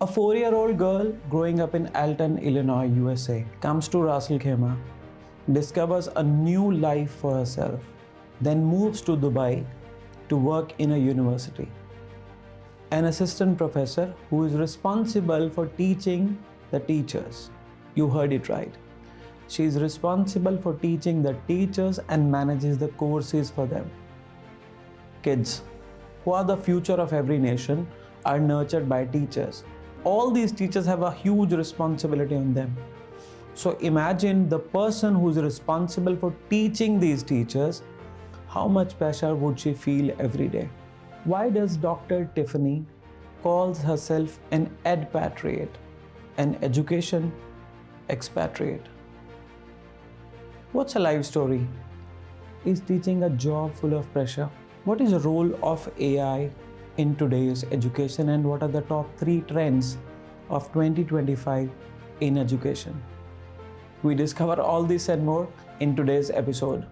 A 4-year-old girl growing up in Alton, Illinois, USA, comes to Ras Al Khaimah, discovers a new life for herself, then moves to Dubai to work in a university. An assistant professor who is responsible for teaching the teachers. You heard it right. She is responsible for teaching the teachers and manages the courses for them. Kids, who are the future of every nation, are nurtured by teachers. All these teachers have a huge responsibility on them. So imagine the person who's responsible for teaching these teachers, how much pressure would she feel every day? Why does Dr. Tiffany calls herself an edpatriate, an education expatriate? What's a life story? Is teaching a job full of pressure? What is the role of AI in today's education, and what are the top 3 trends of 2025 in education? We discover all this and more in today's episode.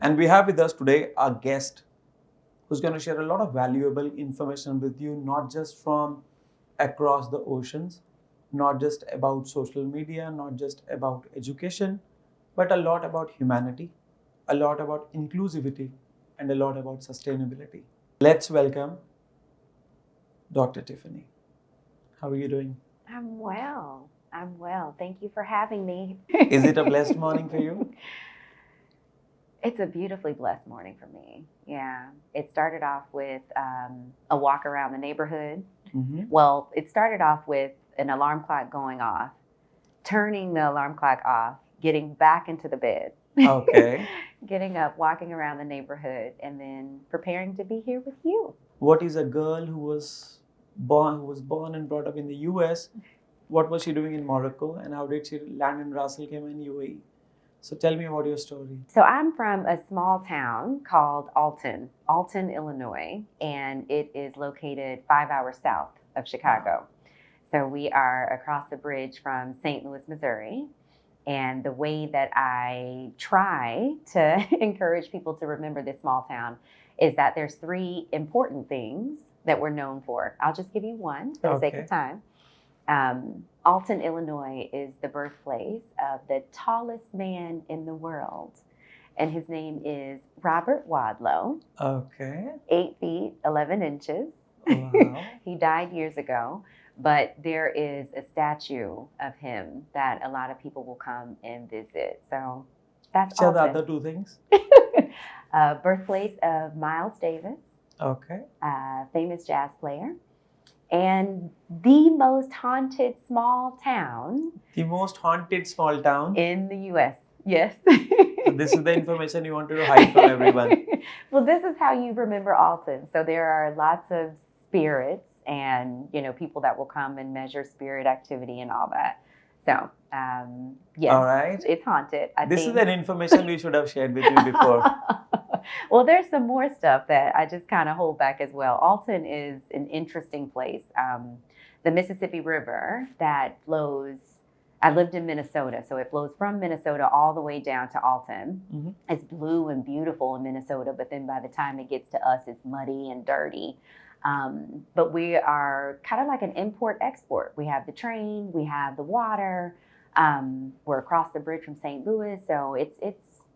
And we have with us today our guest who's going to share a lot of valuable information with you, not just from across the oceans, not just about social media, not just about education, but a lot about humanity, a lot about inclusivity, and a lot about sustainability. Let's welcome Dr. Tiffany. How are you doing? I'm well. Thank you for having me. Is it a blessed morning for you? It's a beautifully blessed morning for me. Yeah. It started off with a walk around the neighborhood. Mm-hmm. Well, it started off with an alarm clock going off, turning the alarm clock off, getting back into the bed. Okay. Getting up, walking around the neighborhood, and then preparing to be here with you. What is a girl who was born and brought up in the US? What was she doing in Morocco, and how did she land in Ras Al Khaimah in UAE? So tell me about your story. So I'm from a small town called Alton, Illinois, and it is located 5 hours south of Chicago. So we are across the bridge from St. Louis, Missouri. And the way that I try to encourage people to remember this small town is that there's 3 important things that we're known for. I'll just give you one for the sake of time. Alton, Illinois is the birthplace of the tallest man in the world. And his name is Robert Wadlow. Okay. 8 feet, 11 inches. Wow. He died years ago, but there is a statue of him that a lot of people will come and visit. So that's So the Alton. other 2 things? Birthplace of Miles Davis. Okay. Famous jazz player. And the most haunted small town. The most haunted small town? In the U.S., yes. So this is the information you wanted to hide from everyone. Well, this is how you remember Alton. So there are lots of spirits and, people that will come and measure spirit activity and all that. So, yes, all right. It's haunted. This is an information we should have shared with you before. Well, there's some more stuff that I just kind of hold back as well. Alton is an interesting place. The Mississippi River that flows, I lived in Minnesota, so it flows from Minnesota all the way down to Alton. Mm-hmm. It's blue and beautiful in Minnesota, but then by the time it gets to us, it's muddy and dirty. But we are kind of like an import-export. We have the train, we have the water. We're across the bridge from St. Louis, so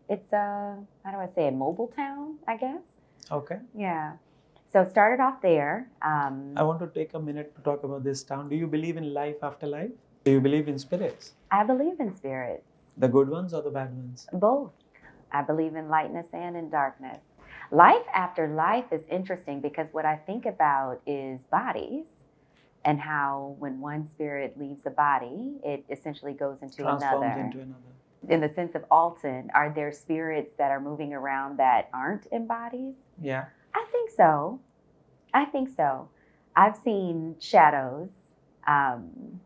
it's a, how do I say, a mobile town, I guess. Okay. Yeah. So it started off there. I want to take a minute to talk about this town. Do you believe in life after life? Do you believe in spirits? I believe in spirits. The good ones or the bad ones? Both. I believe in lightness and in darkness. Life after life is interesting because what I think about is bodies and how when one spirit leaves the body, it essentially goes into Transforms another. into another. In the sense of Alton, are there spirits that are moving around that aren't in bodies? Yeah. I think so. I've seen shadows. And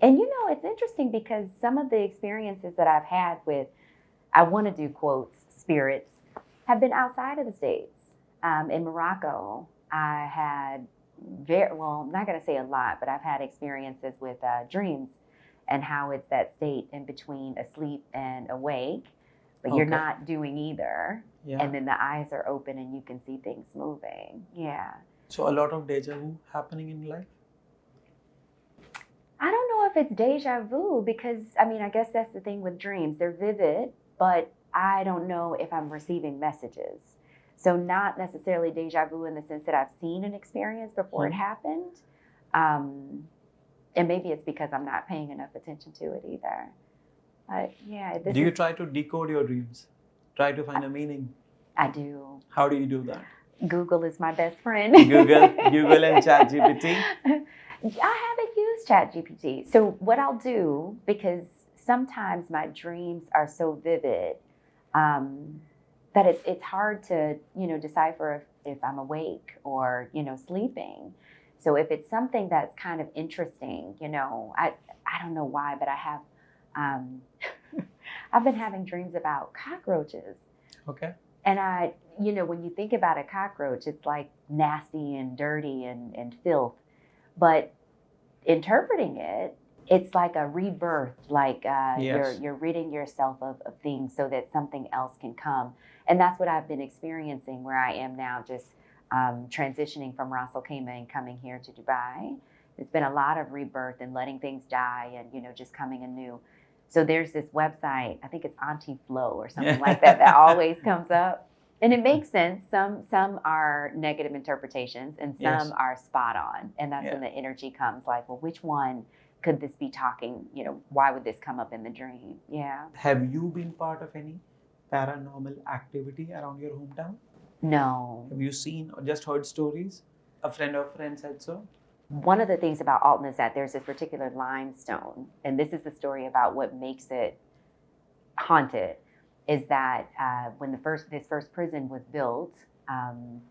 it's interesting because some of the experiences that I've had with, I want to do quotes, spirits, have been outside of the States. In Morocco, I had I'm not going to say a lot, but I've had experiences with dreams and how it's that state in between asleep and awake, but you're Okay. not doing either. Yeah. And then the eyes are open and you can see things moving. Yeah. So a lot of deja vu happening in life. I don't know if it's deja vu because, I mean, I guess that's the thing with dreams. They're vivid, but I don't know if I'm receiving messages. So, not necessarily deja vu in the sense that I've seen an experience before it happened. And maybe it's because I'm not paying enough attention to it either. But yeah, Do you try to decode your dreams? Try to find a meaning? I do. How do you do that? Google is my best friend. Google and ChatGPT? I haven't used ChatGPT. So what I'll do, because sometimes my dreams are so vivid that it's hard to, decipher if I'm awake or, sleeping. So if it's something that's kind of interesting, I don't know why, but I have, I've been having dreams about cockroaches. Okay. And when you think about a cockroach, it's like nasty and dirty and filth. But interpreting it, it's like a rebirth, like Yes. you're ridding yourself of things so that something else can come. And that's what I've been experiencing where I am now, just transitioning from Ras Al Khaimah and coming here to Dubai. It's been a lot of rebirth and letting things die and, just coming anew. So there's this website, I think it's Auntie Flow or something like that always comes up. And it makes sense. Some are negative interpretations and some are spot on. And that's when the energy comes like, well, which one could this be talking? Why would this come up in the dream? Yeah. Have you been part of any paranormal activity around your hometown? No. Have you seen or just heard stories? A friend of friend said so? One of the things about Alton is that there's this particular limestone, and this is the story about what makes it haunted, is that when this first prison was built,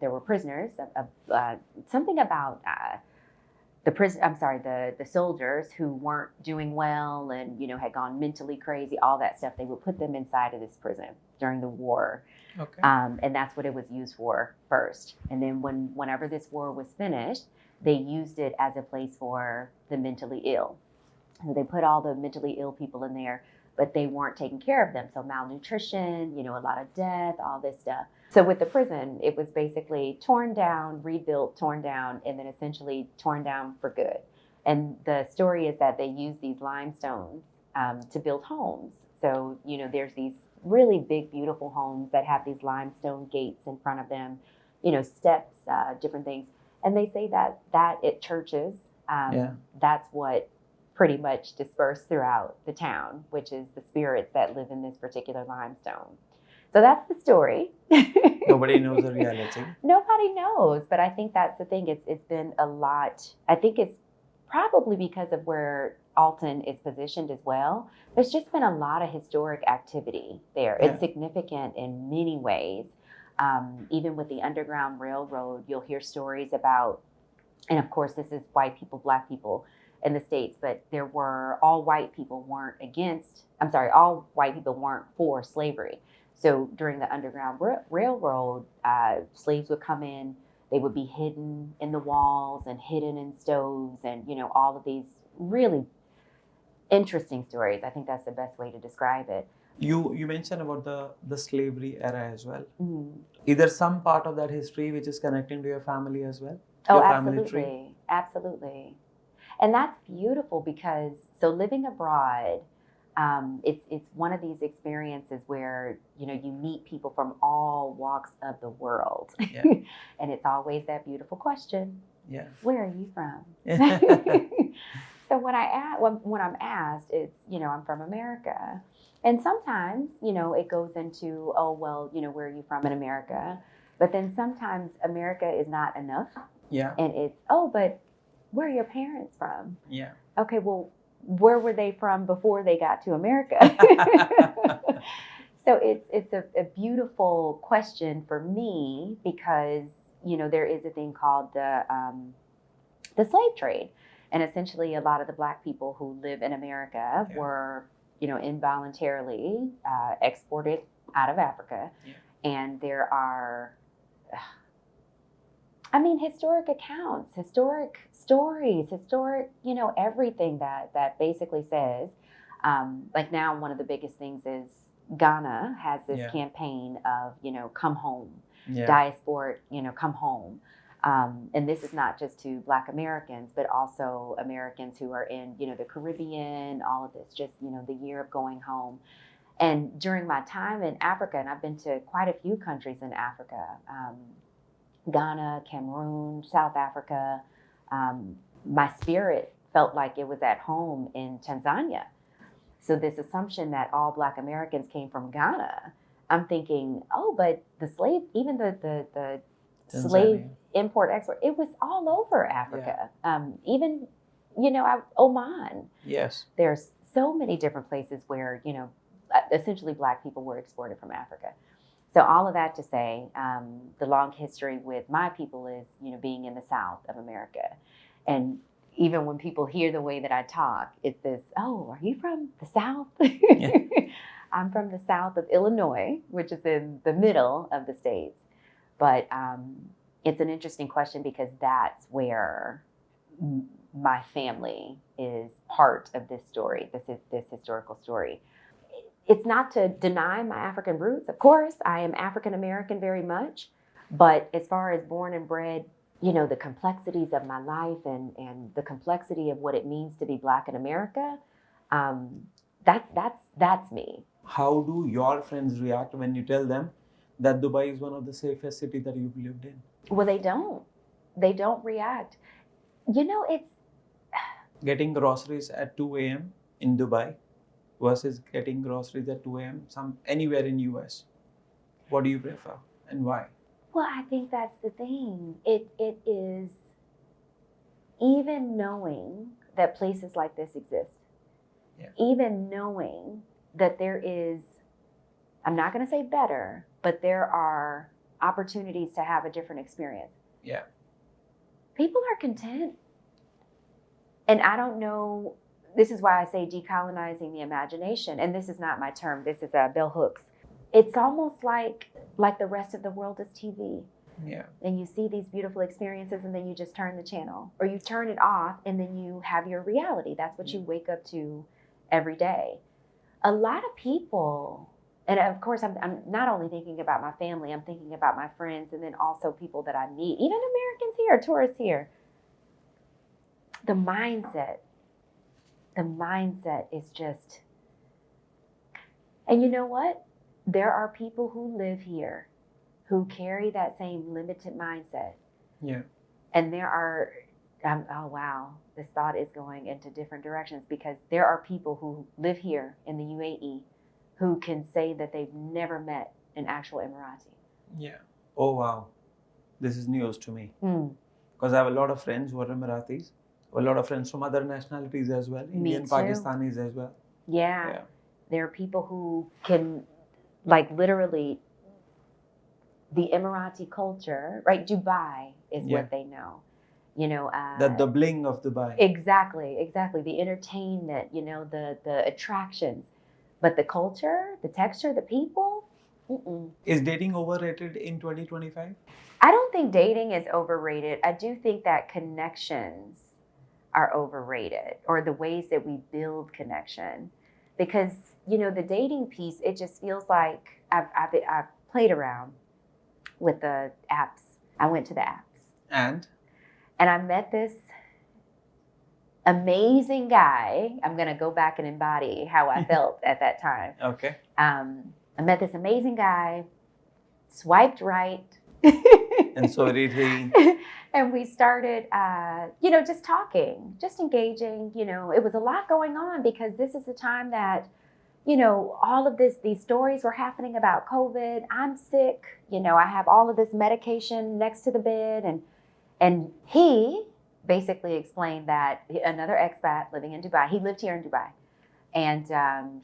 there were prisoners. Something about the soldiers who weren't doing well and had gone mentally crazy, all that stuff. They would put them inside of this prison during the war, and that's what it was used for first. And then whenever this war was finished, they used it as a place for the mentally ill. So they put all the mentally ill people in there, but they weren't taking care of them. So malnutrition, a lot of death, all this stuff. So with the prison, it was basically torn down, rebuilt, torn down, and then essentially torn down for good. And the story is that they used these limestones to build homes. So, there's these really big, beautiful homes that have these limestone gates in front of them, steps, different things. And they say that at churches, that's what pretty much dispersed throughout the town, which is the spirits that live in this particular limestone. So that's the story. Nobody knows the reality. Nobody knows, but I think that's the thing. It's been a lot. I think it's probably because of where Alton is positioned as well. There's just been a lot of historic activity there. Yeah. It's significant in many ways. Even with the Underground Railroad, you'll hear stories about, and of course, this is white people, Black people in the States, but all white people weren't for slavery. So during the Underground Railroad, slaves would come in, they would be hidden in the walls and hidden in stoves and, all of these really interesting stories. I think that's the best way to describe it. You mentioned about the slavery era as well. Mm-hmm. Either some part of that history which is connecting to your family as well? Oh, your absolutely. Family tree? Absolutely. And that's beautiful because, so living abroad, it's one of these experiences where, you meet people from all walks of the world. Yeah. And it's always that beautiful question. Yeah. Where are you from? So when I'm asked, it's, I'm from America. And sometimes, it goes into, oh, well, where are you from in America? But then sometimes America is not enough. Yeah. And it's, oh, but where are your parents from? Yeah. Okay, well, where were they from before they got to America? So it's a beautiful question for me because, there is a thing called the slave trade. And essentially a lot of the Black people who live in America were, involuntarily exported out of Africa. Yeah. And there are I mean, historic accounts, historic stories, historic, everything that basically says, like now, one of the biggest things is Ghana has this Yeah. campaign of, come home, Yeah. diasporic, come home. And this is not just to Black Americans, but also Americans who are in, the Caribbean, all of this, just, the year of going home. And during my time in Africa, and I've been to quite a few countries in Africa, Ghana, Cameroon, South Africa. My spirit felt like it was at home in Tanzania. So this assumption that all Black Americans came from Ghana, I'm thinking, oh, but the slave, even the slave import export, it was all over Africa. Even, Oman. Yes. There's so many different places where, essentially Black people were exported from Africa. So all of that to say, the long history with my people is, being in the South of America. And even when people hear the way that I talk, it's this, oh, are you from the South? Yeah. I'm from the South of Illinois, which is in the middle of the States. But it's an interesting question because that's where my family is part of this story, this historical story. It's not to deny my African roots. Of course, I am African American very much. But as far as born and bred, the complexities of my life and the complexity of what it means to be Black in America, that's me. How do your friends react when you tell them that Dubai is one of the safest cities that you've lived in? Well, they don't. They don't react. It's Getting groceries at 2 a.m. in Dubai versus getting groceries at 2 a.m. anywhere in US. What do you prefer and why? Well, I think that's the thing. It is, even knowing that places like this exist, even knowing that there is, I'm not going to say better, but there are opportunities to have a different experience. Yeah. People are content. And I don't know, this is why I say decolonizing the imagination. And this is not my term, this is Bell Hooks. It's almost like the rest of the world is TV. Yeah. And you see these beautiful experiences and then you just turn the channel, or you turn it off and then you have your reality. That's what you wake up to every day. A lot of people, and of course I'm not only thinking about my family, I'm thinking about my friends and then also people that I meet, even Americans here, tourists here. The mindset is just, and you know what? There are people who live here who carry that same limited mindset. Yeah. And there are, oh wow, this thought is going into different directions because there are people who live here in the UAE who can say that they've never met an actual Emirati. Yeah. Oh wow. This is news to me. Because I have a lot of friends who are Emiratis, a lot of friends from other nationalities as well, Indian, Pakistanis as well. Yeah. There are people who can, like, literally, the Emirati culture, right? Dubai is what they know. The bling of Dubai. Exactly. The entertainment, the attractions. But the culture, the texture, the people, Is dating overrated in 2025? I don't think dating is overrated. I do think that connections are overrated, or the ways that we build connection. Because, the dating piece, it just feels like I've played around with the apps. I went to the apps. And I met this amazing guy. I'm going to go back and embody how I felt at that time. Okay. I met this amazing guy, swiped right. And so did he. And we started, just talking, just engaging. It was a lot going on because this is the time that, all of these stories were happening about COVID. I'm sick. I have all of this medication next to the bed. And he basically explained that another expat living in Dubai, he lived here in Dubai. And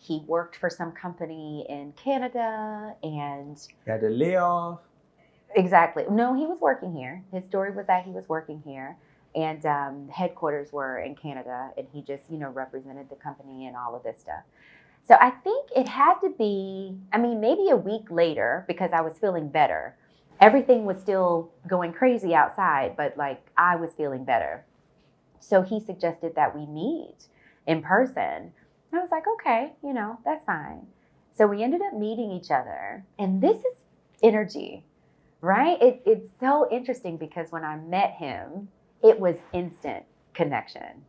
he worked for some company in Canada and... He had a layoff. Exactly. No, he was working here. His story was that he was working here. And headquarters were in Canada. And he just, represented the company and all of this stuff. So I think it had to be, maybe a week later, because I was feeling better. everything was still going crazy outside, but like I was feeling better. So he suggested that we meet in person. I was like, okay, that's fine. So we ended up meeting each other. And this is energy, right? It's so interesting because when I met him, it was instant connection.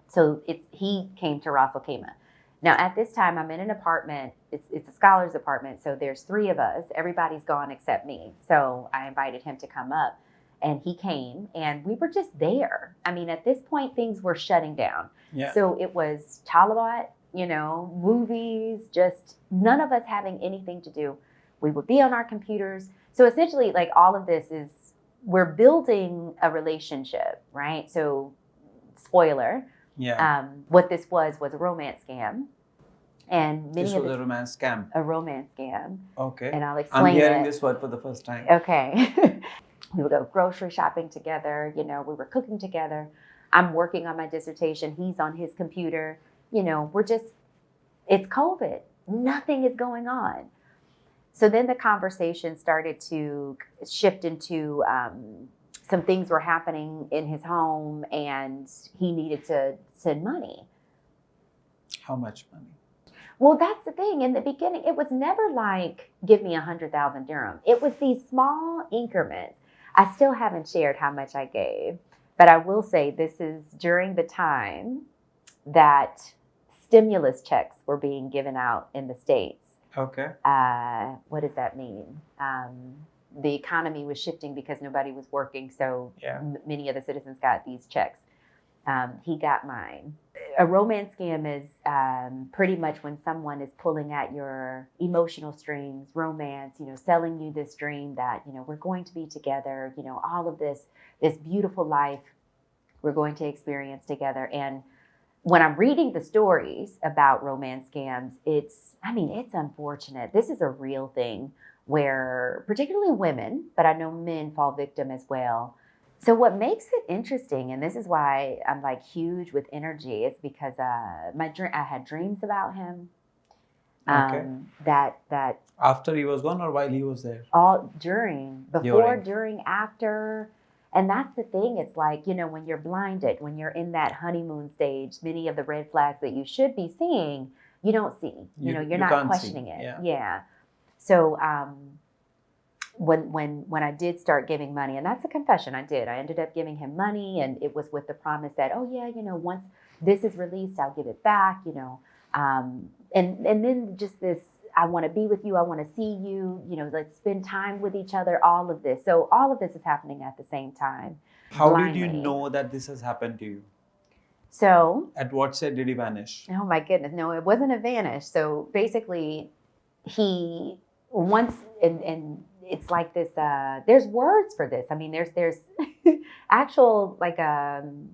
So he came to Ras Al Khaimah. Now, at this time, I'm in an apartment. It's a scholar's apartment. So there's 3 of us. Everybody's gone except me. So I invited him to come up. And he came, and we were just there. I mean, at this point, things were shutting down. Yeah. So it was Talabat, movies, just none of us having anything to do. We would be on our computers. So essentially, like all of this is, we're building a relationship, right? So, spoiler. Yeah. What this was a romance scam. And This was a romance scam. A romance scam. Okay. And I'll explain I'm hearing this word for the first time. Okay. We would go grocery shopping together. We were cooking together. I'm working on my dissertation. He's on his computer. It's COVID. Nothing is going on. So then the conversation started to shift into some things were happening in his home, and he needed to send money. How much money? Well, that's the thing. In the beginning, it was never like, give me 100,000 dirham. It was these small increments. I still haven't shared how much I gave, but I will say this is during the time that stimulus checks were being given out in the States. Okay. What does that mean? The economy was shifting because nobody was working, so many of the citizens got these checks. He got mine. A romance scam is pretty much when someone is pulling at your emotional strings, romance, selling you this dream that, we're going to be together, all of this beautiful life we're going to experience together. And when I'm reading the stories about romance scams, it's unfortunate. This is a real thing where particularly women, but I know men fall victim as well. So what makes it interesting, and this is why I'm like huge with energy, is because I had dreams about him. Okay. That After he was gone or while he was there? All before, during, after. And that's the thing. It's like, when you're blinded, when you're in that honeymoon stage, many of the red flags that you should be seeing, you don't see. You're not questioning it. Yeah. So when I did start giving money, and that's a confession, I ended up giving him money, and it was with the promise that, once this is released, I'll give it back, and then just this, I want to be with you, I want to see you, let's spend time with each other, all of this. So all of this is happening at the same time. How blindly. did you know that this has happened to you? So at what stage did he vanish? Oh my goodness, no, it wasn't a vanish. So basically, he once and it's like this. There's words for this. I mean, there's actual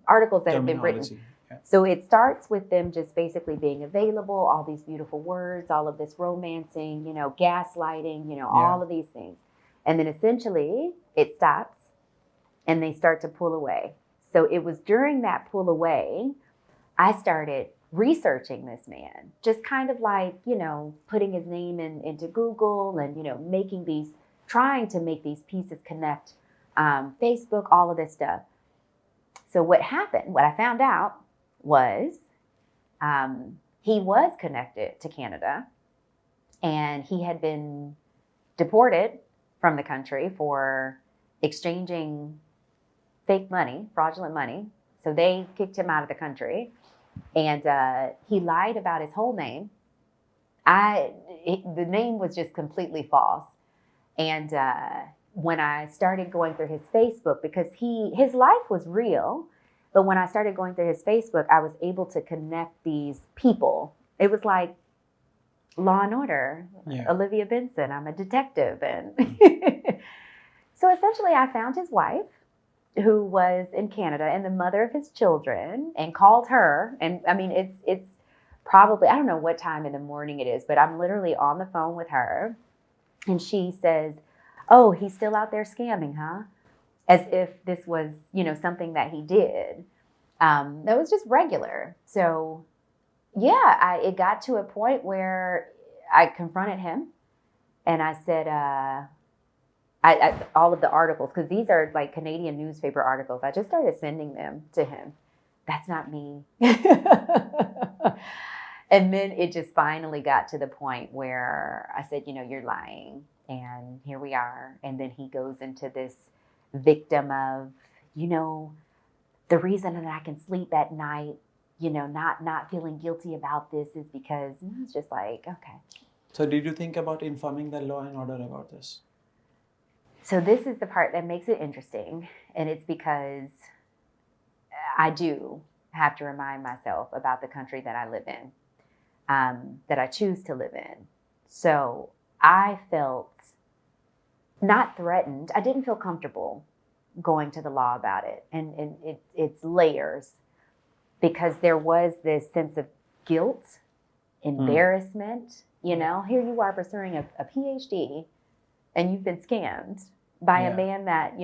articles that have been written. Yeah. So it starts with them just basically being available, all these beautiful words, all of this romancing, gaslighting, all of these things. And then essentially it stops and they start to pull away. So it was during that pull away, I started researching this man, just kind of like, putting his name into Google and, trying to make these pieces connect, Facebook, all of this stuff. So what I found out was he was connected to Canada and he had been deported from the country for exchanging fake money, fraudulent money. So they kicked him out of the country and he lied about his whole name. The name was just completely false. And when I started going through his Facebook, because his life was real, but when I started going through his Facebook, I was able to connect these people. It was like Law and Order, Olivia Benson, I'm a detective. And so essentially I found his wife who was in Canada and the mother of his children and called her. And I mean, it's probably, I don't know what time in the morning it is, but I'm literally on the phone with her. And she says, "Oh, he's still out there scamming, huh?" As if this was, something that he did. That was just regular. So, it got to a point where I confronted him and I said, all of the articles, because these are like Canadian newspaper articles. I just started sending them to him. That's not me. And then it just finally got to the point where I said, you're lying. And here we are. And then he goes into this victim of, the reason that I can sleep at night, not feeling guilty about this is because it's just like, okay. So did you think about informing the law and order about this? So this is the part that makes it interesting. And it's because I do have to remind myself about the country that I live in, that I choose to live in. So I felt not threatened. I didn't feel comfortable going to the law about it. And it's layers, because there was this sense of guilt, embarrassment. Here you are pursuing a PhD and you've been scammed by a man that,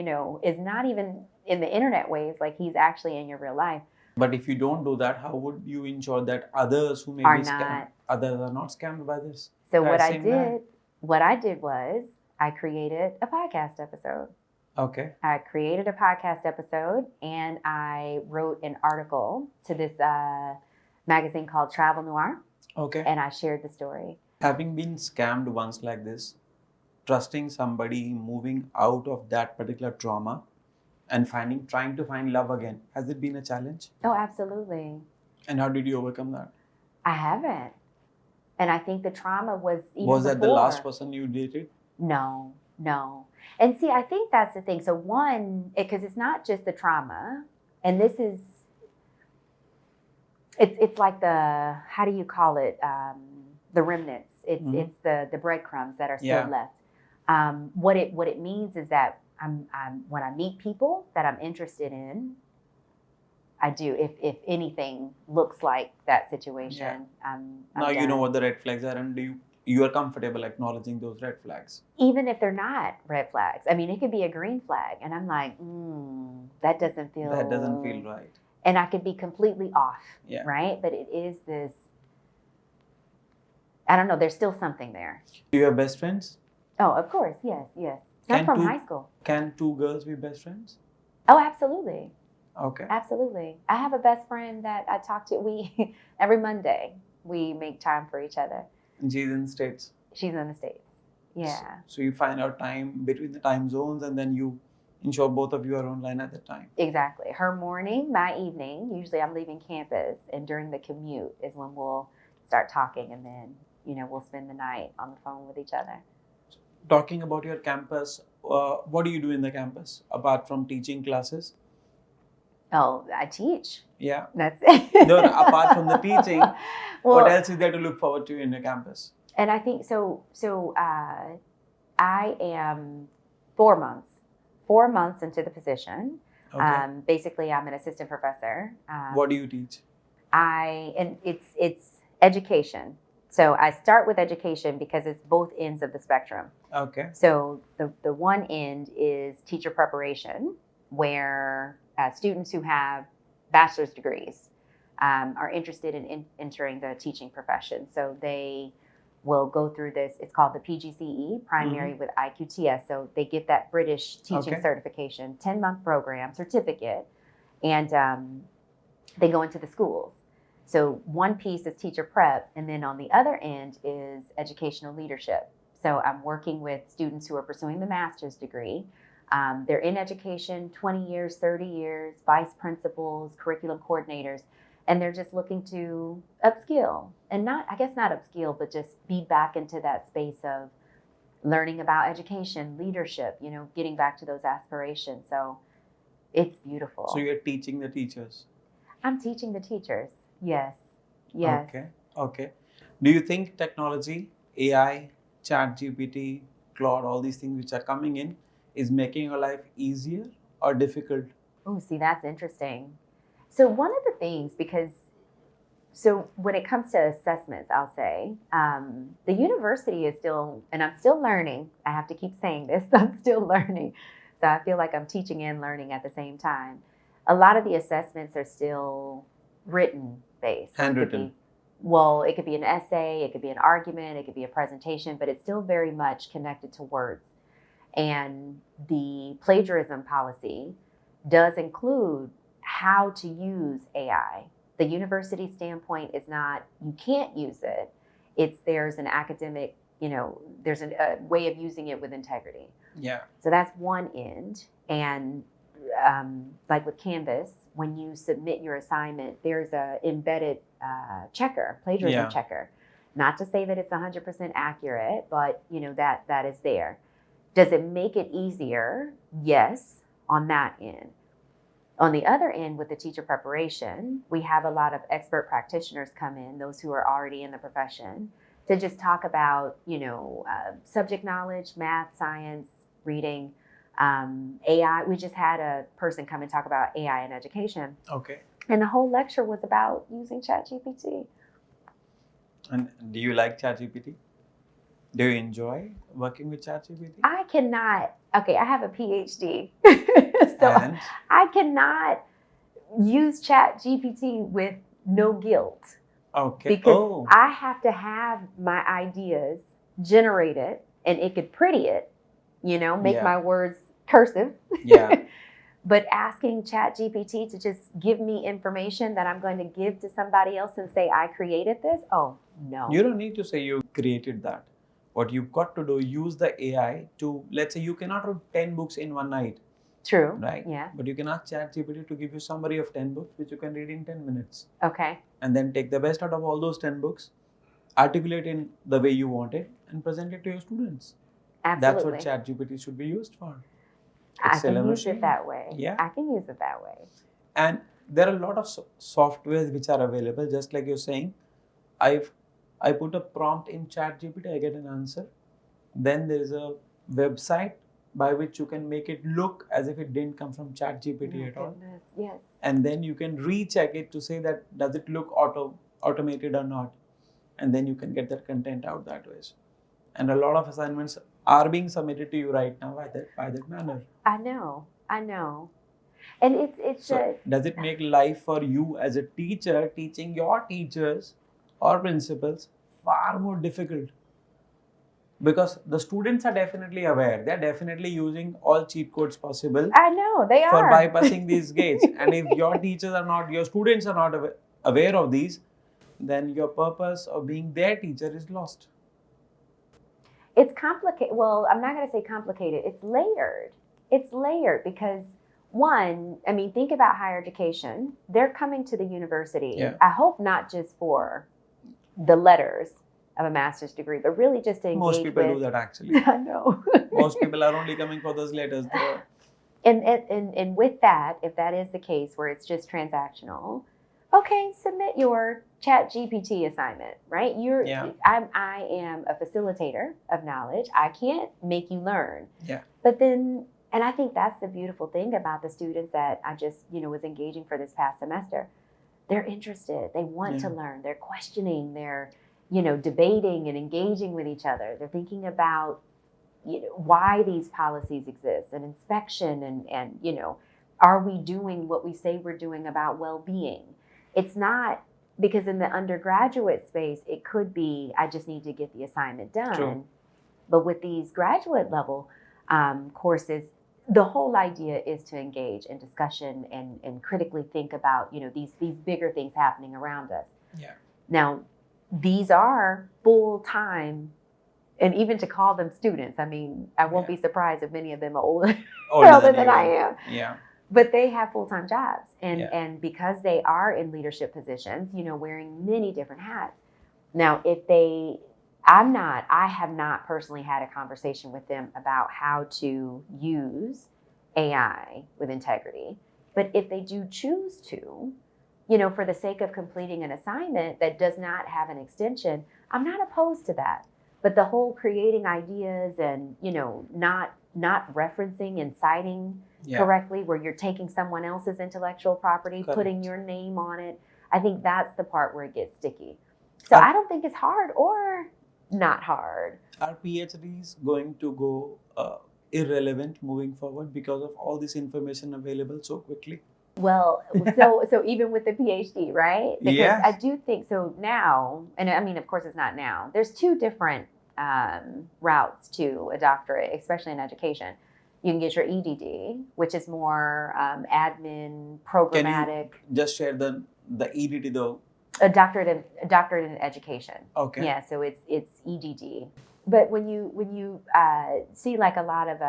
is not even in the internet ways, like he's actually in your real life. But if you don't do that, how would you ensure that others who may Are be not. scammed, others are not scammed by this? So Guy what I saying that? did was I created a podcast episode. Okay. I created a podcast episode and I wrote an article to this magazine called Travel Noir. Okay. And I shared the story. Having been scammed once like this, trusting somebody, moving out of that particular trauma and trying to find love again, has it been a challenge? Oh, absolutely. And how did you overcome that? I haven't. And I think the trauma was even Was that the before. last person you dated? No. And see, I think that's the thing. So one, because it's not just the trauma, and this is, it's like how do you call it? The remnants. It's the breadcrumbs that are still left. What it means is that I'm when I meet people that I'm interested in, I do. If anything looks like that situation, I'm now done. You know what the red flags are, and you are comfortable acknowledging those red flags. Even if they're not red flags. I mean, it could be a green flag, and I'm like, that doesn't feel right. And I could be completely off, Yeah. right? But it is this. I don't know. There's still something there. Do you have best friends? Oh, of course, yes. Not from high school. Can two girls be best friends? Oh, absolutely. Okay. Absolutely. I have a best friend that I talk to. Every Monday, we make time for each other. And she's in the States? She's in the States. Yeah. So you find out time between the time zones and then you ensure both of you are online at the time. Exactly. Her morning, my evening. Usually I'm leaving campus, and during the commute is when we'll start talking, and then, we'll spend the night on the phone with each other. Talking about your campus, what do you do in the campus apart from teaching classes? Oh, I teach. Yeah. That's it. No, apart from the teaching, what else is there to look forward to in your campus? And I think so. I am 4 months into the position. Okay. Basically, I'm an assistant professor. What do you teach? It's education. So I start with education because it's both ends of the spectrum. Okay. So the one end is teacher preparation, where students who have bachelor's degrees are interested in entering the teaching profession. So they will go through this. It's called the PGCE, primary with IQTS. So they get that British teaching certification, 10-month program, certificate, and they go into the schools. So one piece is teacher prep, and then on the other end is educational leadership. So I'm working with students who are pursuing the master's degree. They're in education 20 years, 30 years, vice principals, curriculum coordinators, and they're just looking to upskill. And not upskill, but just be back into that space of learning about education, leadership, getting back to those aspirations. So it's beautiful. So you're teaching the teachers? I'm teaching the teachers. Yes. Okay. Do you think technology, AI, ChatGPT, Claude, all these things which are coming in, is making your life easier or difficult? Oh, see, that's interesting. So one of the things, when it comes to assessments, I'll say, the university is still, and I'm still learning. I have to keep saying this, I'm still learning. So I feel like I'm teaching and learning at the same time. A lot of the assessments are still written based. Handwritten. It could be an essay, it could be an argument, it could be a presentation, but it's still very much connected to words. And the plagiarism policy does include how to use AI. The university standpoint is not, you can't use it. It's there's an academic, there's a way of using it with integrity. Yeah. So that's one end. And like with Canvas, when you submit your assignment, there's a embedded checker, plagiarism checker. Not to say that it's 100% accurate, but that is there. Does it make it easier? Yes, on that end. On the other end, with the teacher preparation, we have a lot of expert practitioners come in, those who are already in the profession, to just talk about, subject knowledge, math, science, reading, AI. We just had a person come and talk about AI in education. Okay. And the whole lecture was about using ChatGPT. And do you like ChatGPT? Do you enjoy working with ChatGPT? I cannot. Okay, I have a PhD. So And? I cannot use ChatGPT with no guilt. Okay. Because I have to have my ideas generated, and it could pretty it, make my words cursive. Yeah. But asking ChatGPT to just give me information that I'm going to give to somebody else and say, I created this? Oh, no. You don't need to say you created that. What you've got to do, use the AI to, let's say you cannot read 10 books in one night. True. Right? Yeah. But you can ask ChatGPT to give you summary of 10 books, which you can read in 10 minutes. Okay. And then take the best out of all those 10 books, articulate in the way you want it, and present it to your students. Absolutely. That's what ChatGPT should be used for. I can use it that way. Yeah. I can use it that way. And there are a lot of softwares which are available, just like you're saying. I put a prompt in ChatGPT, I get an answer. Then there is a website by which you can make it look as if it didn't come from ChatGPT at all. Yes. And then you can recheck it to say that does it look automated or not. And then you can get that content out that way. And a lot of assignments are being submitted to you right now by that manner. I know. And it's so does it make life for you as a teacher, teaching your teachers or principals, far more difficult? Because the students are definitely aware. They're definitely using all cheat codes possible. I know, they for are. bypassing these gates. And if your teachers are not, your students are not aware of these, then your purpose of being their teacher is lost. It's complicated. Well, I'm not going to say complicated. It's layered. It's layered because one, think about higher education. They're coming to the university. Yeah. I hope not just for the letters of a master's degree, but really just to engage Most people with, do that actually. I know. Most people are only coming for those letters. And with that, if that is the case where it's just transactional, okay, submit your ChatGPT assignment, right? I am a facilitator of knowledge. I can't make you learn. Yeah. But then, and I think that's the beautiful thing about the students that I just, was engaging for this past semester. They're interested. They want to learn. They're questioning. They're, debating and engaging with each other. They're thinking about, why these policies exist and inspection and are we doing what we say we're doing about well-being? It's not, because in the undergraduate space, it could be, I just need to get the assignment done. True. But with these graduate level courses, the whole idea is to engage in discussion and critically think about, these bigger things happening around us. Yeah. Now, these are full-time, and even to call them students, I won't be surprised if many of them are older than I am. Yeah. But they have full-time jobs. And because they are in leadership positions, wearing many different hats. Now, I have not personally had a conversation with them about how to use AI with integrity. But if they do choose to, for the sake of completing an assignment that does not have an extension, I'm not opposed to that. But the whole creating ideas and, not referencing and citing correctly, where you're taking someone else's intellectual property, putting your name on it, I think that's the part where it gets sticky. So I don't think it's hard or not hard. Are PhDs going to go irrelevant moving forward because of all this information available so quickly? Well, so even with the PhD, right? Because I do think so now, and of course it's not now. There's two different routes to a doctorate, especially in education. You can get your EDD, which is more admin, Can you programmatic. just share the EDT though? A doctorate in education. Okay. Yeah, so it's EDD. But when you see like a lot of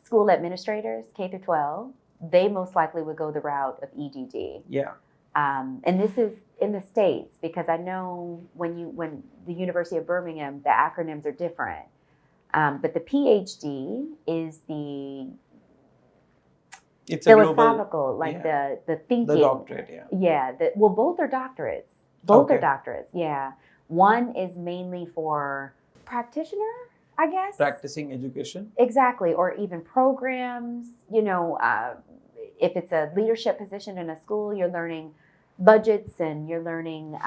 school administrators, K through 12, they most likely would go the route of EDD. Yeah. And this is in the States, because I know when the University of Birmingham, the acronyms are different. But the PhD is the It's a global, philosophical, like yeah, the thinking. the doctorate, yeah. Yeah. Well, both are doctorates. Both are Okay. doctorates. Yeah. One is mainly for practitioner, I guess. Practicing education. Exactly. Or even programs. If it's a leadership position in a school, you're learning budgets and you're learning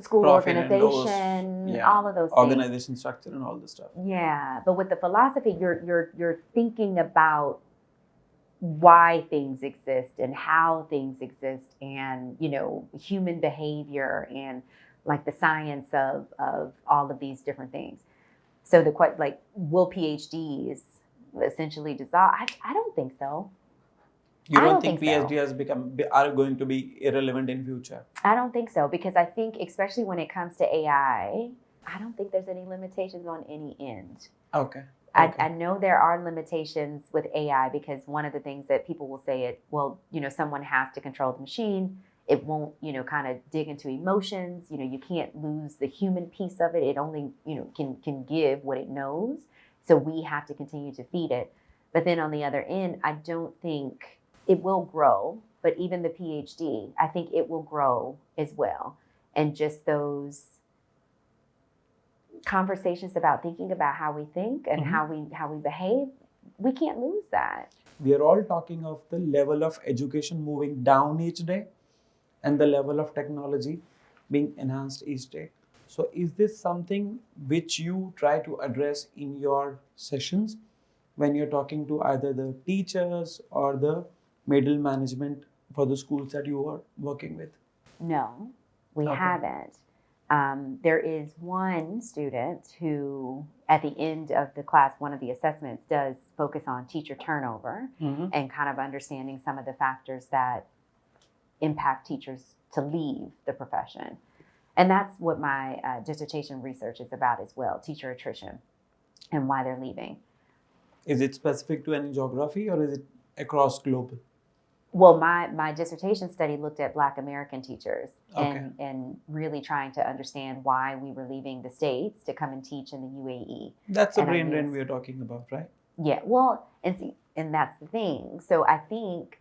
school Profit and organization, those, yeah, all of those things. organization structure and all the stuff. Yeah, but with the philosophy, you're thinking about why things exist and how things exist, and human behavior and like the science of all of these different things. So will PhDs essentially dissolve? I don't think so. You I don't don't think think so. PhD are going to be irrelevant in future? I don't think so, because I think, especially when it comes to AI, I don't think there's any limitations on any end. Okay. I know there are limitations with AI, because one of the things that people will say someone has to control the machine. It won't, kind of dig into emotions. You can't lose the human piece of it. It only, can give what it knows. So we have to continue to feed it. But then on the other end, I don't think it will grow. But even the PhD, I think it will grow as well. And just those conversations about thinking about how we think and how we behave, we can't lose that. We are all talking of the level of education moving down each day and the level of technology being enhanced each day. So is this something which you try to address in your sessions when you're talking to either the teachers or the middle management for the schools that you are working with? No, we haven't. There is one student who, at the end of the class, one of the assessments does focus on teacher turnover and kind of understanding some of the factors that impact teachers to leave the profession. And that's what my dissertation research is about as well, teacher attrition and why they're leaving. Is it specific to any geography or is it across global? Well, my dissertation study looked at Black American teachers and really trying to understand why we were leaving the States to come and teach in the UAE. That's the brain drain we're talking about, right? Yeah, well, and that's the thing. So I think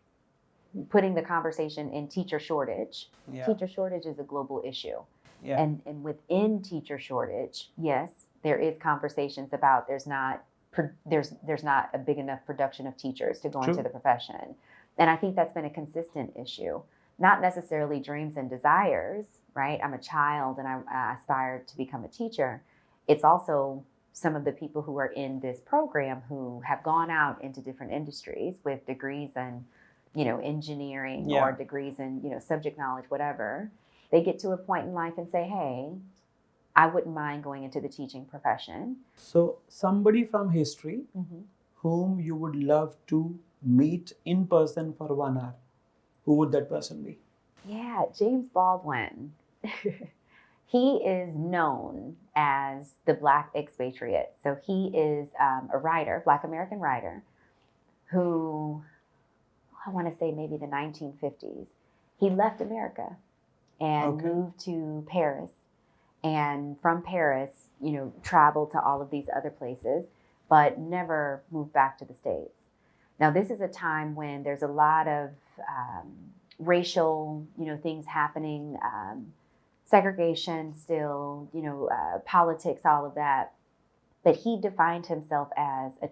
putting the conversation in teacher shortage is a global issue. Yeah. And within teacher shortage, yes, there is conversations about there's not a big enough production of teachers to go into the profession. And I think that's been a consistent issue, not necessarily dreams and desires, right? I'm a child and I aspire to become a teacher. It's also some of the people who are in this program who have gone out into different industries with degrees in, engineering or degrees in, subject knowledge, whatever. They get to a point in life and say, hey, I wouldn't mind going into the teaching profession. So somebody from history whom you would love to meet in person for 1 hour, who would that person be? Yeah, James Baldwin. He is known as the Black expatriate. So he is a writer, Black American writer, who, I want to say maybe the 1950s, he left America and moved to Paris. And from Paris, traveled to all of these other places, but never moved back to the States. Now, this is a time when there's a lot of racial, things happening, segregation still, politics, all of that. But he defined himself as a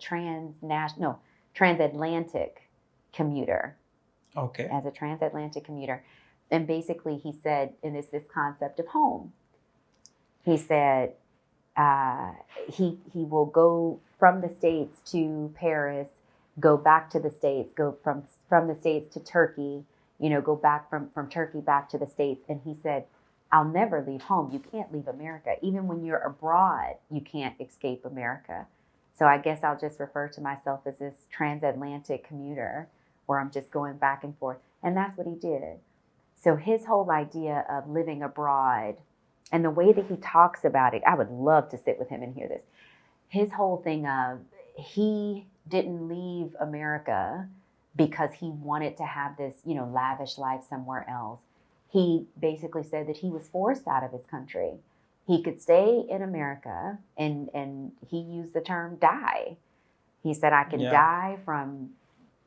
transatlantic commuter. Okay. As a transatlantic commuter. And basically he said, and it's this concept of home. He said he will go from the States to Paris, go back to the States, go from the States to Turkey, go back from Turkey back to the States. And he said, I'll never leave home. You can't leave America. Even when you're abroad, you can't escape America. So I guess I'll just refer to myself as this transatlantic commuter where I'm just going back and forth. And that's what he did. So his whole idea of living abroad and the way that he talks about it, I would love to sit with him and hear this. His whole thing of he didn't leave America because he wanted to have this, lavish life somewhere else. He basically said that he was forced out of his country. He could stay in America, and he used the term die. He said, I can die from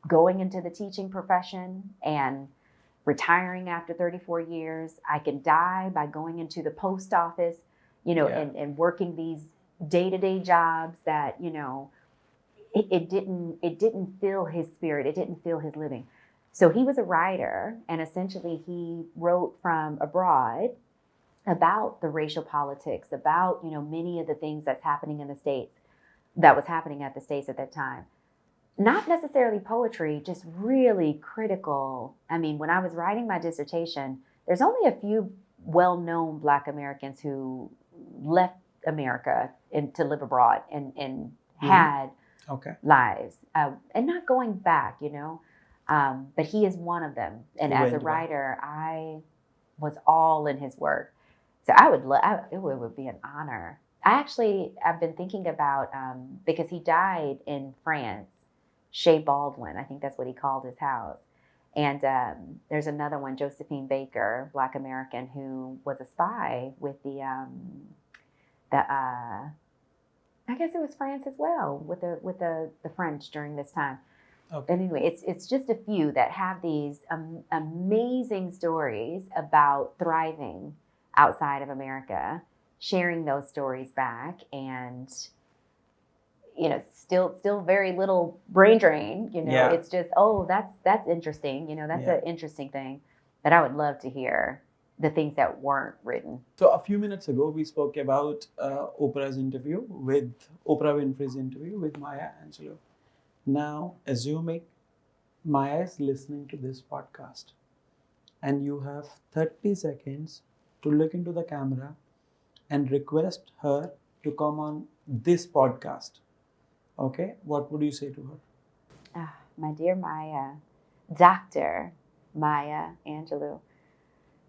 going into the teaching profession and retiring after 34 years. I can die by going into the post office, and working these day-to-day jobs that, it didn't fill his spirit. It didn't fill his living. So he was a writer, and essentially he wrote from abroad about the racial politics, about, many of the things that's happening in the States, that was happening at the States at that time. Not necessarily poetry, just really critical. I mean, when I was writing my dissertation, there's only a few well-known Black Americans who left America to live abroad and had lives, and not going back, but he is one of them. And as a writer, I was all in his work. So it would be an honor. I've been thinking about, because he died in France, Shea Baldwin, I think that's what he called his house. And there's another one, Josephine Baker, Black American, who was a spy with I guess it was France as well, with the French during this time. Okay. And anyway, it's just a few that have these amazing stories about thriving outside of America, sharing those stories back, and still very little brain drain. It's just, that's interesting. That's an interesting thing that I would love to hear. The things that weren't written. So a few minutes ago, we spoke about Oprah Winfrey's interview with Maya Angelou. Now, assuming Maya is listening to this podcast, and you have 30 seconds to look into the camera and request her to come on this podcast. Okay, what would you say to her? My dear Maya, Dr. Maya Angelou,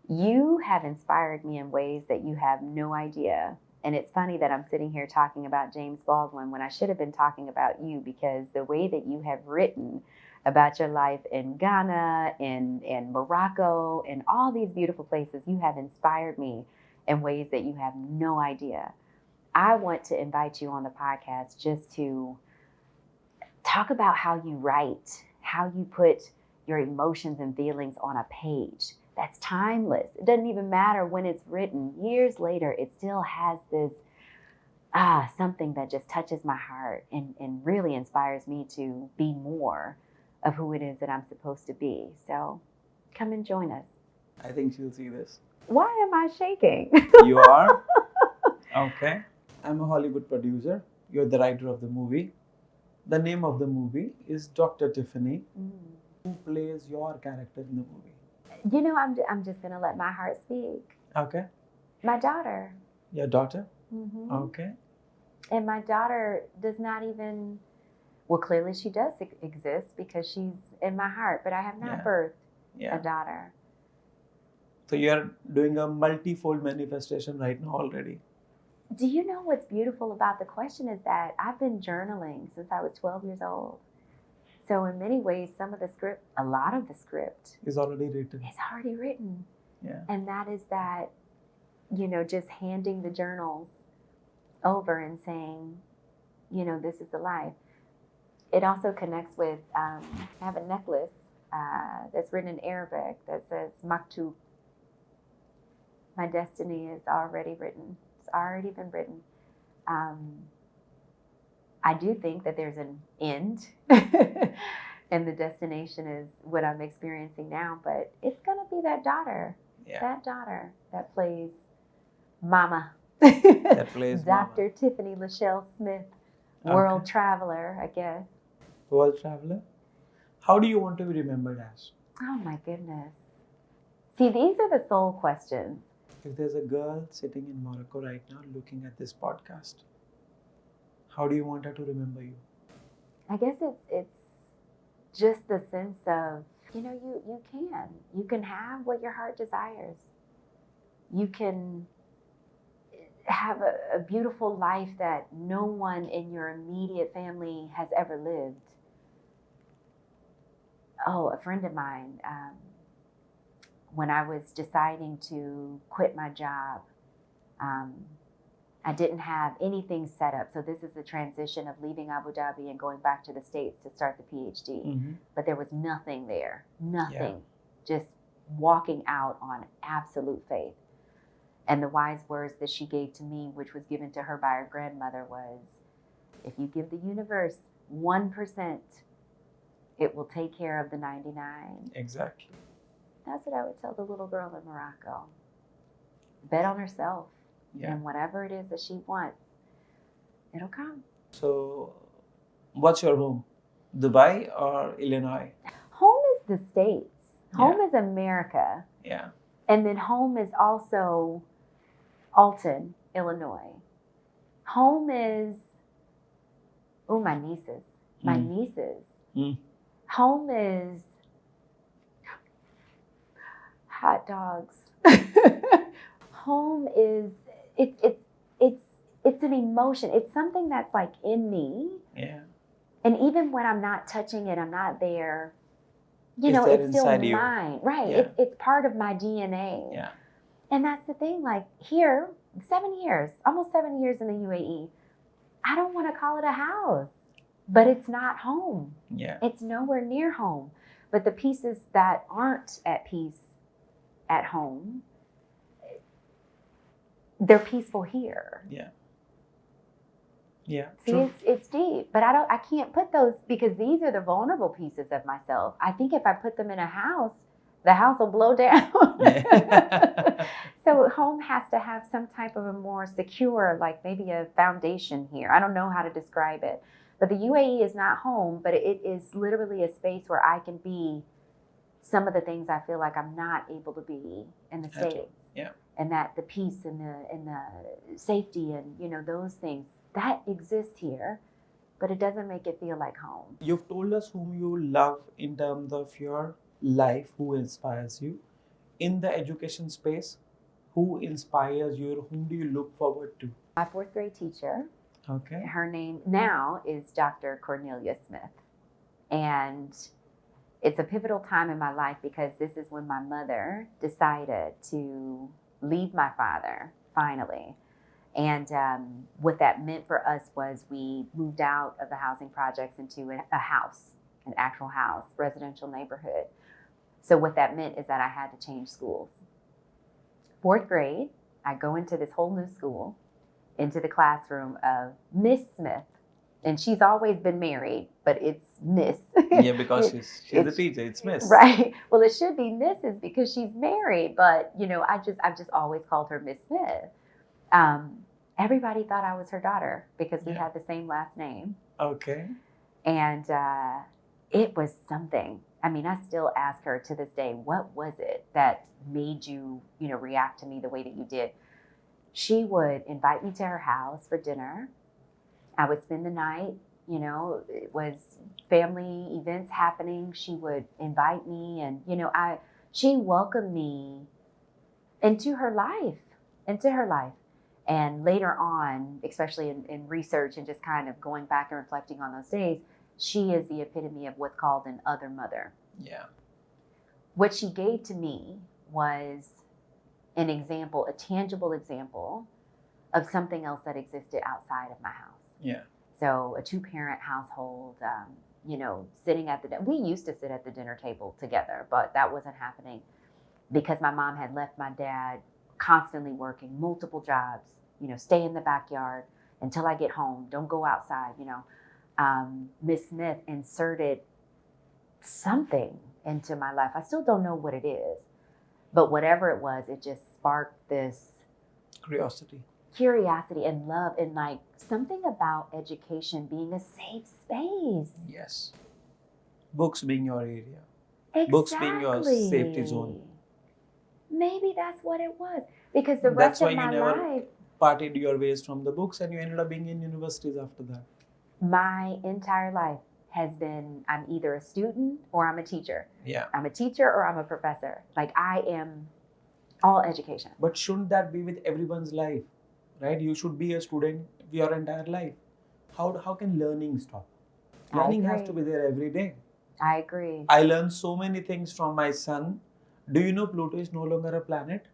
you have inspired me in ways that you have no idea. And it's funny that I'm sitting here talking about James Baldwin when I should have been talking about you, because the way that you have written about your life in Ghana, in Morocco, in all these beautiful places, you have inspired me in ways that you have no idea. I want to invite you on the podcast just to talk about how you write, how you put your emotions and feelings on a page. That's timeless. It doesn't even matter when it's written. Years later, it still has this something that just touches my heart and really inspires me to be more of who it is that I'm supposed to be. So come and join us. I think she'll see this. Why am I shaking? You are? Okay. I'm a Hollywood producer. You're the writer of the movie. The name of the movie is Dr. Tiffany. Who plays your character in the movie? I'm just going to let my heart speak. Okay. My daughter. Your daughter? Mm-hmm. Okay. And my daughter does not even, well, clearly she does exist because she's in my heart, but I have not birthed a daughter. So you're doing a multifold manifestation right now already. Do you know what's beautiful about the question is that I've been journaling since I was 12 years old. So in many ways, a lot of the script is already written. It's already written. Yeah. And that is that, just handing the journals over and saying, this is the life. It also connects with, I have a necklace that's written in Arabic that says Maktub. My destiny is already written. It's already been written. I do think that there's an end and the destination is what I'm experiencing now, but it's going to be that daughter that plays Mama. That plays Dr. Mama. Tiffany Lachelle Smith, world traveler, I guess. World traveler? How do you want to be remembered as? Oh my goodness. See, these are the soul questions. If there's a girl sitting in Morocco right now looking at this podcast, how do you want her to remember you? I guess it's just the sense of, you can have what your heart desires. You can have a beautiful life that no one in your immediate family has ever lived. Oh, a friend of mine, when I was deciding to quit my job, I didn't have anything set up. So this is the transition of leaving Abu Dhabi and going back to the States to start the PhD. Mm-hmm. But there was nothing there, nothing, Yeah. just walking out on absolute faith. And the wise words that she gave to me, which was given to her by her grandmother, was, if you give the universe 1%, it will take care of the 99. Exactly. That's what I would tell the little girl in Morocco. Bet on herself. Yeah. And whatever it is that she wants, it'll come. So, what's your home? Dubai or Illinois? Home is the States. Home Yeah. is America. Yeah. And then home is also Alton, Illinois. Home is, my nieces. My Mm. nieces. Mm. Home is hot dogs. Home is, it's an emotion. It's something that's like in me. Yeah. And even when I'm not touching it, I'm not there, It's there it's still inside you. mine. Right. Yeah. It's part of my DNA. Yeah. And that's the thing, like here, 7 years, almost 7 years in the UAE, I don't want to call it a house, but it's not home. Yeah. It's nowhere near home. But the pieces that aren't at peace at home, they're peaceful here. Yeah. Yeah. See, True. it's deep, but I can't put those, because these are the vulnerable pieces of myself. I think if I put them in a house, the house will blow down. Yeah. So home has to have some type of a more secure, like maybe a foundation here. I don't know how to describe it, but the UAE is not home, but it is literally a space where I can be some of the things I feel like I'm not able to be in the At all. States. Yeah. And that the peace and the safety and those things that exist here, but it doesn't make it feel like home. You've told us whom you love in terms of your life, who inspires you. In the education space, who inspires you, or whom do you look forward to? My 4th grade teacher, Okay. her name now is Dr. Cornelia Smith. And it's a pivotal time in my life because this is when my mother decided to leave my father, finally. And what that meant for us was we moved out of the housing projects into a house, an actual house, residential neighborhood. So what that meant is that I had to change schools. 4th grade, I go into this whole new school, into the classroom of Miss Smith. And she's always been married, but it's Miss. Yeah, because she's the it's- teacher. It's Miss. Right. Well, it should be Mrs. because she's married, but I've just always called her Miss Smith. Everybody thought I was her daughter because we Yeah. had the same last name. Okay. And it was something. I mean, I still ask her to this day, what was it that made you, react to me the way that you did? She would invite me to her house for dinner. I would spend the night, it was family events happening. She would invite me and, she welcomed me into her life. And later on, especially in research and just kind of going back and reflecting on those days, she is the epitome of what's called an other mother. Yeah. What she gave to me was an example, a tangible example of something else that existed outside of my house. Yeah. So a 2-parent household, sitting at we used to sit at the dinner table together, but that wasn't happening because my mom had left my dad constantly working multiple jobs, stay in the backyard until I get home. Don't go outside, Miss Smith inserted something into my life. I still don't know what it is, but whatever it was, it just sparked this curiosity and love and like something about education being a safe space. Yes. Books being your area. Exactly. Books being your safety zone. maybe that's what it was. Because the That's rest why of you my never life, parted your ways from the books and you ended up being in universities after that. my entire life has been, I'm either a student or I'm a teacher. Yeah. I'm a teacher or I'm a professor. Like, I am all education. But shouldn't that be with everyone's life? Right? You should be a student your entire life. How can learning stop? Learning has to agree. be there every day. I agree. I learned so many things from my son. Do you know Pluto is no longer a planet?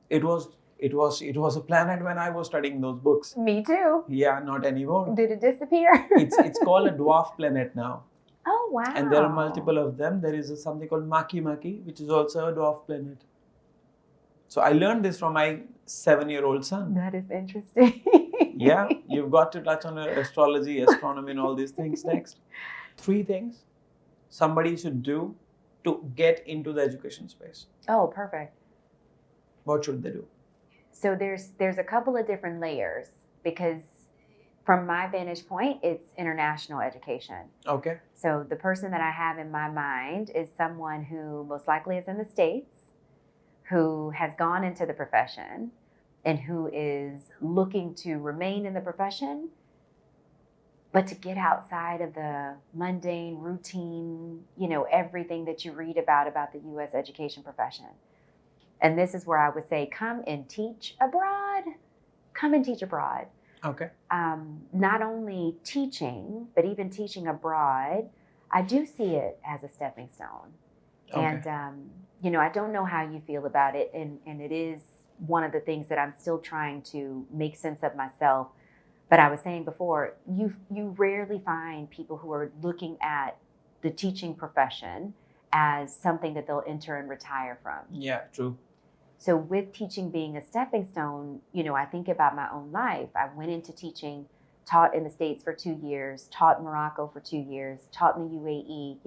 It was a planet when I was studying those books. Me too. Yeah, not anymore. Did it disappear? It's called a dwarf planet now. Oh, wow. And there are multiple of them. There is something called Maki, which is also a dwarf planet. So I learned this from my 7-year-old son. That is interesting. Yeah, you've got to touch on astrology, astronomy, and all these things next. 3 things somebody should do to get into the education space. Oh, perfect. What should they do? So there's a couple of different layers, because from my vantage point, it's international education. Okay. So the person that I have in my mind is someone who most likely is in the States, who has gone into the profession, and who is looking to remain in the profession, but to get outside of the mundane, routine, everything that you read about the U.S. education profession. And this is where I would say, come and teach abroad. Come and teach abroad. Okay. Not only teaching, but even teaching abroad, I do see it as a stepping stone. Okay. And, I don't know how you feel about it. And it is one of the things that I'm still trying to make sense of myself. But I was saying before, you rarely find people who are looking at the teaching profession as something that they'll enter and retire from. Yeah, true. So with teaching being a stepping stone, I think about my own life. I went into teaching, taught in the States for 2 years, taught in Morocco for 2 years, taught in the UAE,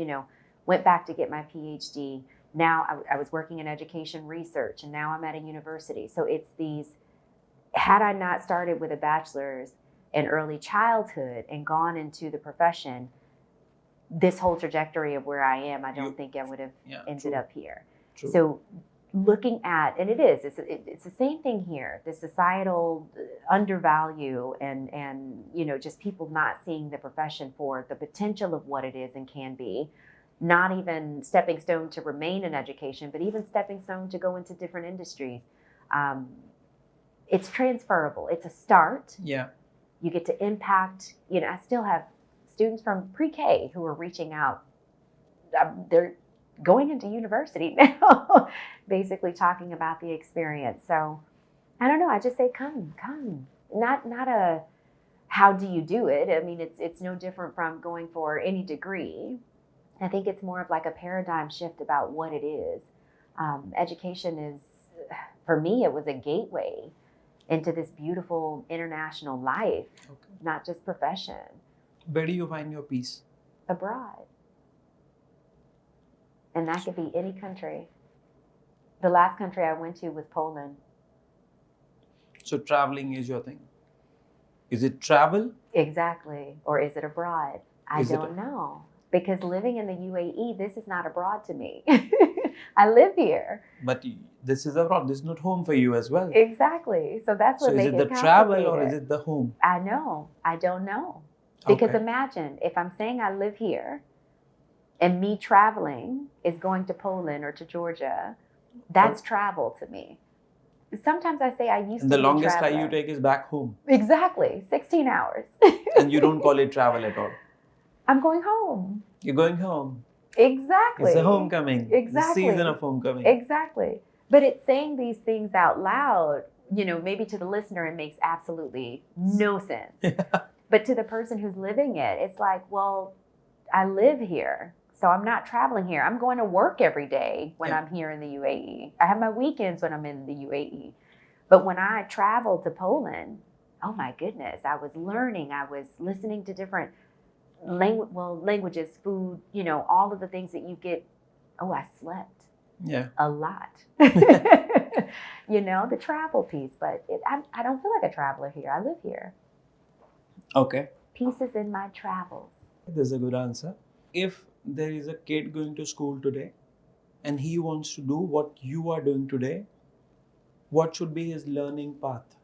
went back to get my PhD. Now I was working in education research, and now I'm at a university. So it's these, had I not started with a bachelor's in early childhood and gone into the profession, this whole trajectory of where I am, I don't think I would have ended up here. True. So looking at, and it's the same thing here, the societal undervalue and just people not seeing the profession for the potential of what it is and can be, not even stepping stone to remain in education, but even stepping stone to go into different industries. It's transferable. It's a start. Yeah. You get to impact, I still have students from pre-K who are reaching out. They're going into university now, basically talking about the experience. So I don't know. I just say, come. Not a, how do you do it? I mean, it's no different from going for any degree. I think it's more of like a paradigm shift about what it is. Education is, for me, it was a gateway into this beautiful international life, not just profession. Where do you find your peace? Abroad. And that could be any country. The last country I went to was Poland. So traveling is your thing. Is it travel? Exactly. Or is it abroad? I don't know. Because living in the UAE, this is not abroad to me. I live here. But this is abroad. This is not home for you as well. Exactly. So that's what makes it complicated. So is it the travel or is it the home? I know. I don't know. Because imagine if I'm saying I live here and me traveling is going to Poland or to Georgia, that's travel to me. Sometimes I say I used to be a the longest traveler. flight you take is back home. Exactly. 16 hours. And you don't call it travel at all. I'm going home. You're going home. Exactly. It's a homecoming. Exactly. The season of homecoming. Exactly. But it's saying these things out loud, maybe to the listener, it makes absolutely no sense. But to the person who's living it, it's like, well, I live here. So I'm not traveling here. I'm going to work every day when I'm here in the UAE. I have my weekends when I'm in the UAE. But when I traveled to Poland, oh my goodness, I was learning. I was listening to different languages, food, all of the things that you get. Oh, I slept. Yeah. A lot. The travel piece. But I don't feel like a traveler here. I live here. Okay. Peace is in my travels. This is a good answer. If there is a kid going to school today and he wants to do what you are doing today, What should be his learning path?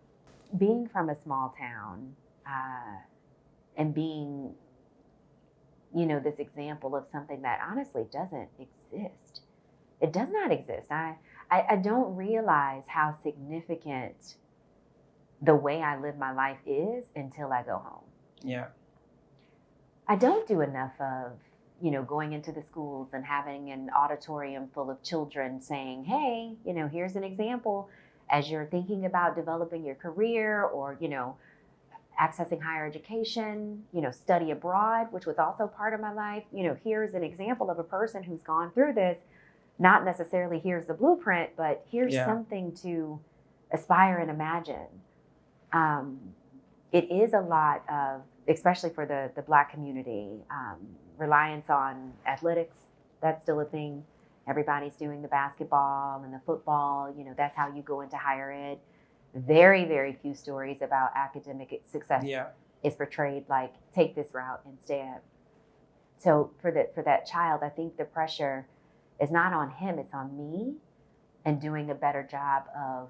Being from a small town and being, this example of something that honestly doesn't exist. It does not exist. I don't realize how significant the way I live my life is until I go home. Yeah. I don't do enough of, going into the schools and having an auditorium full of children saying, hey, here's an example as you're thinking about developing your career or, accessing higher education, study abroad, which was also part of my life. Here's an example of a person who's gone through this. Not necessarily here's the blueprint, but here's something to aspire and imagine. It is a lot of, especially for the Black community, reliance on athletics. That's still a thing. Everybody's doing the basketball and the football. That's how you go into higher ed. Very, very few stories about academic success is portrayed like, take this route instead. So for that child, I think the pressure is not on him, it's on me, and doing a better job of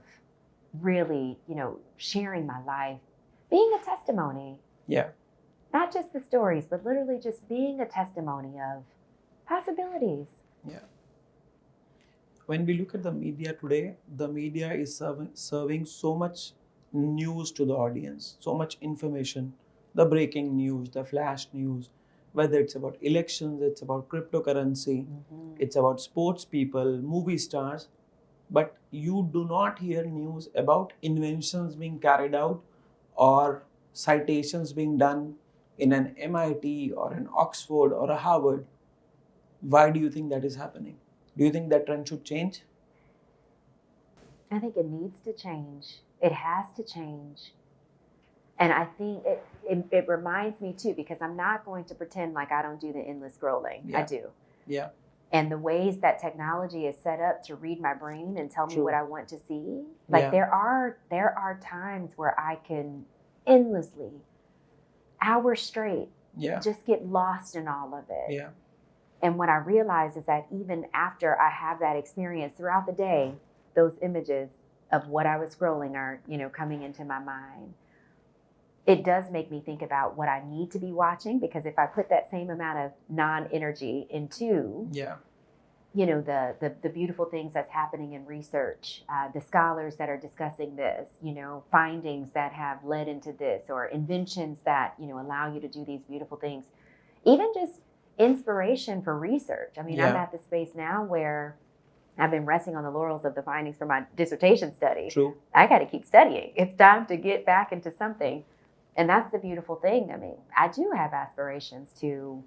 really, sharing my life, being a testimony. Yeah. Not just the stories, but literally just being a testimony of possibilities. Yeah. When we look at the media today, the media is serving so much news to the audience, so much information, the breaking news, the flash news, whether it's about elections, it's about cryptocurrency, it's about sports people, movie stars, but you do not hear news about inventions being carried out or citations being done in an MIT or an Oxford or a Harvard. Why do you think that is happening? Do you think that trend should change? I think it needs to change. It has to change. And I think it reminds me too, because I'm not going to pretend like I don't do the endless scrolling. Yeah. I do. Yeah. And the ways that technology is set up to read my brain and tell me True. what I want to see. Like Yeah. there are times where I can endlessly, hours straight, just get lost in all of it. Yeah. And what I realize is that even after I have that experience throughout the day, those images of what I was scrolling are, coming into my mind. It does make me think about what I need to be watching, because if I put that same amount of non-energy into, the beautiful things that's happening in research, the scholars that are discussing this, findings that have led into this, or inventions that, allow you to do these beautiful things, even just inspiration for research. I mean, I'm at the space now where I've been resting on the laurels of the findings from my dissertation study. True. I got to keep studying. It's time to get back into something. And that's the beautiful thing. I mean, I do have aspirations to,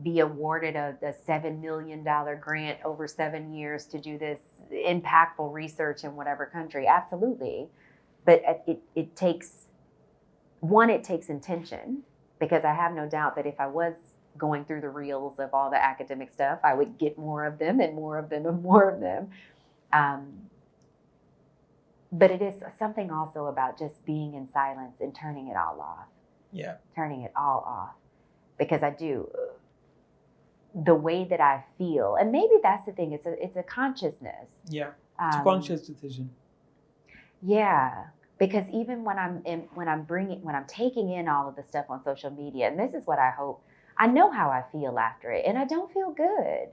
be awarded a $7 million grant over 7 years to do this impactful research in whatever country. Absolutely. But it takes intention, because I have no doubt that if I was going through the reels of all the academic stuff, I would get more of them and more of them and more of them. But it is something also about just being in silence and turning it all off. Yeah. Turning it all off. Because I do. The way that I feel, and maybe that's the thing, it's a consciousness. Yeah. It's a conscious decision. Yeah. Because even when I'm taking in all of the stuff on social media, and this is what I hope, I know how I feel after it, and I don't feel good.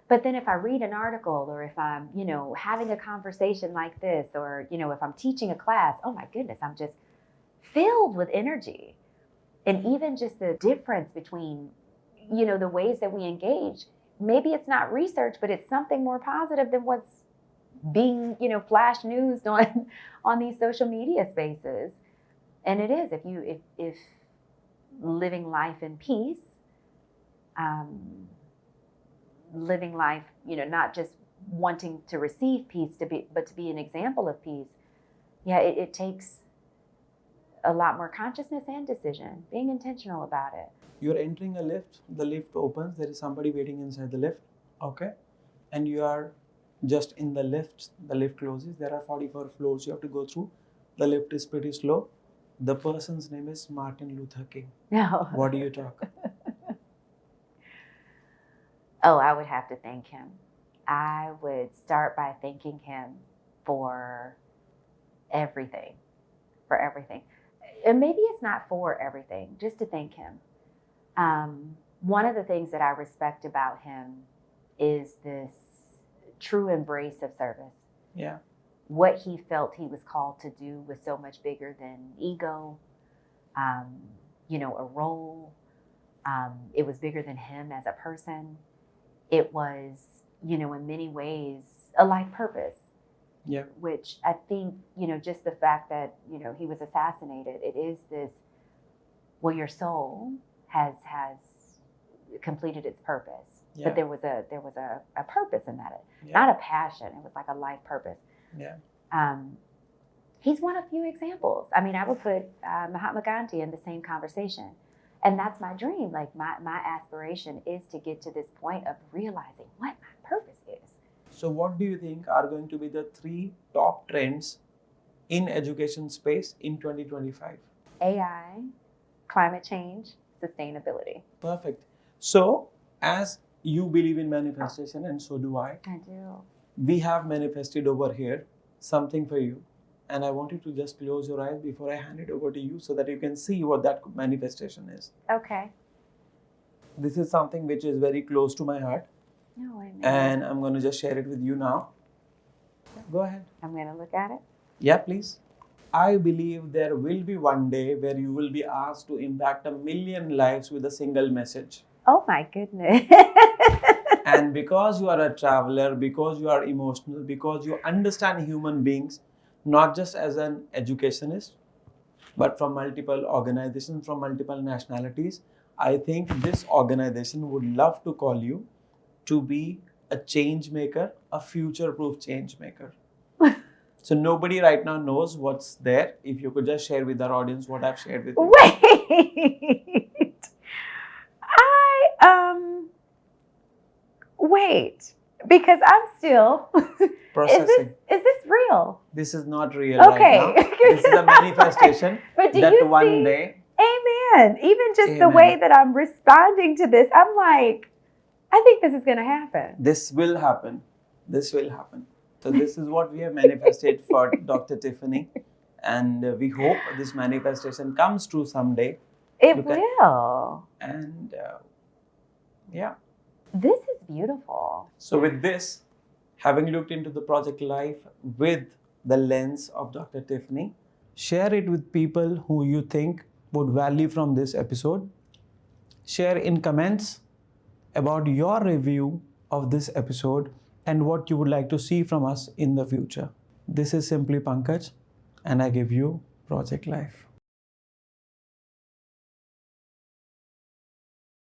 But then if I read an article, or if I'm, having a conversation like this, or, if I'm teaching a class, oh my goodness, I'm just filled with energy. And even just the difference between, the ways that we engage, maybe it's not research, but it's something more positive than what's being, flash news on these social media spaces. And it is, if living life in peace, living life, not just wanting to receive peace but to be an example of peace. Yeah, it takes a lot more consciousness and decision, being intentional about it. You're entering a lift, the lift opens, there is somebody waiting inside the lift, okay? And you are just in the lift closes, there are 44 floors you have to go through. The lift is pretty slow. The person's name is Martin Luther King. No. What do you talk? Oh, I would have to thank him. I would start by thanking him for everything, for everything. And maybe it's not for everything, just to thank him. One of the things that I respect about him is this true embrace of service. Yeah. What he felt he was called to do was so much bigger than ego, a role. It was bigger than him as a person. It was, in many ways, a life purpose. Yeah. Which I think, just the fact that, he was assassinated, it is this, well, your soul has completed its purpose. Yeah. But there was a purpose in that. Yeah. Not a passion. It was like a life purpose. Yeah. He's one of few examples. I mean, I would put Mahatma Gandhi in the same conversation. And that's my dream. Like my aspiration is to get to this point of realizing what my purpose is. So what do you think are going to be the 3 top trends in education space in 2025? AI, climate change, sustainability. Perfect. So as you believe in manifestation and so do I do. We have manifested over here something for you. And I want you to just close your eyes before I hand it over to you so that you can see what that manifestation is. Okay. This is something which is very close to my heart. No, I know. And I'm going to just share it with you now. Go ahead. I'm going to look at it. Yeah, please. I believe there will be one day where you will be asked to impact 1 million lives with a single message. Oh my goodness. And because you are a traveler, because you are emotional, because you understand human beings, not just as an educationist, but from multiple organizations, from multiple nationalities, I think this organization would love to call you to be a change maker, a future-proof change maker. So nobody right now knows what's there. If you could just share with our audience what I've shared with you. Wait, because I'm still Processing. Is this real? This is not real Okay. right now. This is a manifestation But do that you one see? day. Amen. Even just the Amen. way that I'm responding to this, I'm like, I think this is going to happen. This will happen. This will happen. So this is what we have manifested for Dr. Tiffany. And we hope this manifestation comes true someday. It will. And yeah. This is beautiful. So with this, having looked into the project life with the lens of Dr. Tiffany, share it with people who you think would value from this episode. Share in comments about your review of this episode and what you would like to see from us in the future. This is Simply Pankaj, and I give you Project Life.